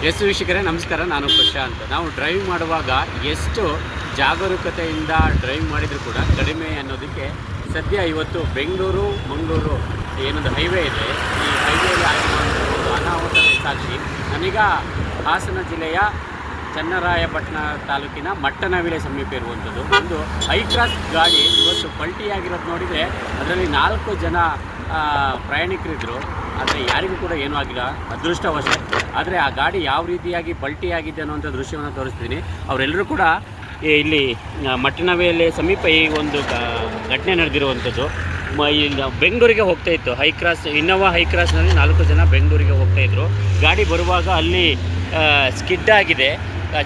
S ವೀಕ್ಷಕರೇ ನಮಸ್ಕಾರ, ನಾನು ಪ್ರಶಾಂತ್. ನಾವು ಡ್ರೈವ್ ಮಾಡುವಾಗ ಎಷ್ಟು ಜಾಗರೂಕತೆಯಿಂದ ಡ್ರೈವ್ ಮಾಡಿದರೂ ಕೂಡ ಕಡಿಮೆ ಅನ್ನೋದಕ್ಕೆ ಸದ್ಯ ಇವತ್ತು ಬೆಂಗಳೂರು ಮಂಗಳೂರು ಏನೊಂದು ಹೈವೇ ಇದೆ, ಈ ಹೈವೇಲಿ ಆಗಿರುವಂಥ ಒಂದು ಅನಾಹುತದ ಸಾಕ್ಷಿ. ನಾನೀಗ ಹಾಸನ ಜಿಲ್ಲೆಯ ಚನ್ನರಾಯಪಟ್ಟಣ ತಾಲೂಕಿನ ಮಟ್ಟನವಿಲೆ ಸಮೀಪ ಇರುವಂಥದ್ದು ಒಂದು ಹೈ ಕ್ರಾಸ್ ಗಾಡಿ ಇವತ್ತು ಪಲ್ಟಿಯಾಗಿರೋದು ನೋಡಿದರೆ ಅದರಲ್ಲಿ 4 ಜನ ಪ್ರಯಾಣಿಕರಿದ್ದರು. ಆದರೆ ಯಾರಿಗೂ ಕೂಡ ಏನೂ ಆಗಿಲ್ಲ, ಅದೃಷ್ಟವಶ. ಆದರೆ ಆ ಗಾಡಿ ಯಾವ ರೀತಿಯಾಗಿ ಪಲ್ಟಿಯಾಗಿದೆ ಅನ್ನುವಂಥ ದೃಶ್ಯವನ್ನು ತೋರಿಸ್ತೀನಿ. ಅವರೆಲ್ಲರೂ ಕೂಡ ಇಲ್ಲಿ ಮಟ್ಟನವಿಲೆ ಸಮೀಪ ಈ ಒಂದು ಘಟನೆ ನಡೆದಿರುವಂಥದ್ದು. ಬೆಂಗಳೂರಿಗೆ ಹೋಗ್ತಾ ಇತ್ತು ಹೈ ಕ್ರಾಸ್, ಇನ್ನೋವಾ ಹೈ ಕ್ರಾಸ್ನಲ್ಲಿ 4 ಜನ ಬೆಂಗಳೂರಿಗೆ ಹೋಗ್ತಾಯಿದ್ರು. ಗಾಡಿ ಬರುವಾಗ ಅಲ್ಲಿ ಸ್ಕಿಡ್ ಆಗಿದೆ.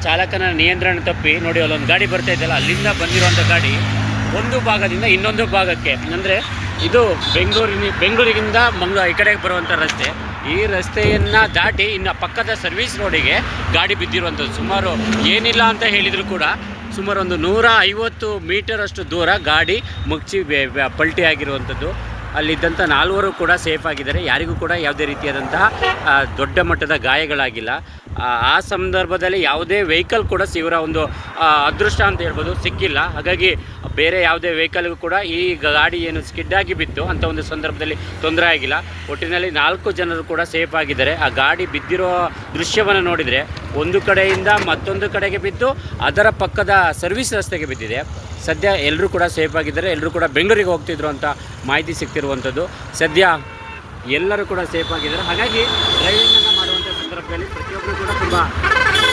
ಚಾಲಕನ ನಿಯಂತ್ರಣ ತಪ್ಪಿ ನೋಡಿ ಅಲ್ಲೊಂದು ಗಾಡಿ ಬರ್ತಾ ಇದೆಯಲ್ಲ, ಅಲ್ಲಿಂದ ಬಂದಿರುವಂಥ ಗಾಡಿ ಒಂದು ಭಾಗದಿಂದ ಇನ್ನೊಂದು ಭಾಗಕ್ಕೆ, ಅಂದರೆ ಇದು ಬೆಂಗಳೂರಿಗಿಂದ ಈ ಕಡೆಗೆ ಬರುವಂಥ ರಸ್ತೆ. ಈ ರಸ್ತೆಯನ್ನು ದಾಟಿ ಇನ್ನು ಪಕ್ಕದ ಸರ್ವಿಸ್ ರೋಡಿಗೆ ಗಾಡಿ ಬಿದ್ದಿರುವಂಥದ್ದು. ಸುಮಾರು ಏನಿಲ್ಲ ಅಂತ ಹೇಳಿದರೂ ಕೂಡ ಸುಮಾರು ಒಂದು 150 ಮೀಟರಷ್ಟು ದೂರ ಗಾಡಿ ಮುಚ್ಚಿ ಪಲ್ಟಿ ಆಗಿರುವಂಥದ್ದು. ಅಲ್ಲಿದ್ದಂಥ 4 ಕೂಡ ಸೇಫ್ ಆಗಿದ್ದಾರೆ. ಯಾರಿಗೂ ಕೂಡ ಯಾವುದೇ ರೀತಿಯಾದಂತಹ ದೊಡ್ಡ ಮಟ್ಟದ ಗಾಯಗಳಾಗಿಲ್ಲ. ಆ ಸಂದರ್ಭದಲ್ಲಿ ಯಾವುದೇ ವೆಹಿಕಲ್ ಕೂಡ ಇವರ ಒಂದು ಅದೃಷ್ಟ ಅಂತ ಹೇಳ್ಬೋದು ಸಿಕ್ಕಿಲ್ಲ. ಹಾಗಾಗಿ ಬೇರೆ ಯಾವುದೇ ವೆಹಿಕಲ್ಗೂ ಕೂಡ ಈ ಗಾಡಿ ಏನು ಸ್ಕಿಡ್ಡಾಗಿ ಬಿತ್ತು ಅಂಥ ಒಂದು ಸಂದರ್ಭದಲ್ಲಿ ತೊಂದರೆ ಆಗಿಲ್ಲ. ಒಟ್ಟಿನಲ್ಲಿ 4 ಜನರು ಕೂಡ ಸೇಫ್ ಆಗಿದ್ದಾರೆ. ಆ ಗಾಡಿ ಬಿದ್ದಿರೋ ದೃಶ್ಯವನ್ನು ನೋಡಿದರೆ ಒಂದು ಕಡೆಯಿಂದ ಮತ್ತೊಂದು ಕಡೆಗೆ ಬಿದ್ದು ಅದರ ಪಕ್ಕದ ಸರ್ವಿಸ್ ರಸ್ತೆಗೆ ಬಿದ್ದಿದೆ. ಸದ್ಯ ಎಲ್ಲರೂ ಕೂಡ ಸೇಫ್ ಆಗಿದ್ದಾರೆ. ಎಲ್ಲರೂ ಕೂಡ ಬೆಂಗಳೂರಿಗೆ ಹೋಗ್ತಿದ್ರು ಅಂತ ಮಾಹಿತಿ ಸಿಗ್ತಿರುವಂಥದ್ದು. ಸದ್ಯ ಎಲ್ಲರೂ ಕೂಡ ಸೇಫ್ ಆಗಿದ್ದಾರೆ. ಹಾಗಾಗಿ ಡ್ರೈವಿಂಗನ್ನು ಮಾಡುವಂಥ ಸಂದರ್ಭದಲ್ಲಿ ಪ್ರತಿಯೊಬ್ಬರು ಕೂಡ ತುಂಬ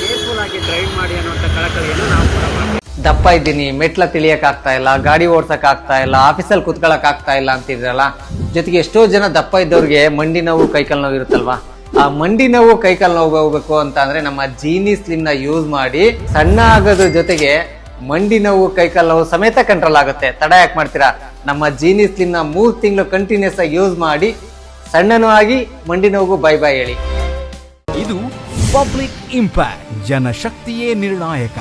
ಕೇರ್ಫುಲ್ ಆಗಿ ಡ್ರೈವ್ ಮಾಡಿ ಅನ್ನುವಂಥ ಕಳಕಳಿಯನ್ನು ನಾವು ಕೂಡ ಮಾಡ್ತೀವಿ. ದಪ್ಪ ಇದ್ದೀನಿ, ಮೆಟ್ಲ ತಿಳಿಯಕ್ಕಾಗ್ತಾ ಇಲ್ಲ, ಗಾಡಿ ಓಡ್ಸಕ್ ಆಗ್ತಾ ಇಲ್ಲ, ಆಫೀಸಲ್ಲಿ ಕುತ್ಕೊಳಕ್ ಆಗ್ತಾ ಇಲ್ಲ ಅಂತಿದ್ರಲ್ಲ. ಜೊತೆಗೆ ಎಷ್ಟೋ ಜನ ದಪ್ಪ ಇದ್ದವ್ರಿಗೆ ಮಂಡಿ ನೋವು ಕೈಕಾಲು ನೋವು ಇರುತ್ತಲ್ವಾ. ಆ ಮಂಡಿ ನೋವು ಕೈಕಾಲು ನೋವು ಹೋಗ್ಬೇಕು ಅಂತ ಅಂದ್ರೆ ನಮ್ಮ ಜೀನಿ ಸ್ಲಿಮ್ ನ ಯೂಸ್ ಮಾಡಿ ಸಣ್ಣ ಆಗೋದ್ರ ಜೊತೆಗೆ ಮಂಡಿ ನೋವು ಕೈಕಾಲು ನೋವು ಸಮೇತ ಕಂಟ್ರೋಲ್ ಆಗುತ್ತೆ. ತಡ ಯಾಕೆ ಮಾಡ್ತೀರಾ? ನಮ್ಮ ಜೀನಿ ಸ್ಲಿಮ್ ನ 3 ತಿಂಗಳು ಕಂಟಿನ್ಯೂಸ್ ಆಗಿ ಯೂಸ್ ಮಾಡಿ ಸಣ್ಣನೂ ಆಗಿ ಮಂಡಿ ನೋವು ಬೈ ಬೈ ಹೇಳಿ. ಇದು ಪಬ್ಲಿಕ್ ಇಂಪ್ಯಾಕ್ಟ್, ಜನಶಕ್ತಿಯೇ ನಿರ್ಣಾಯಕ.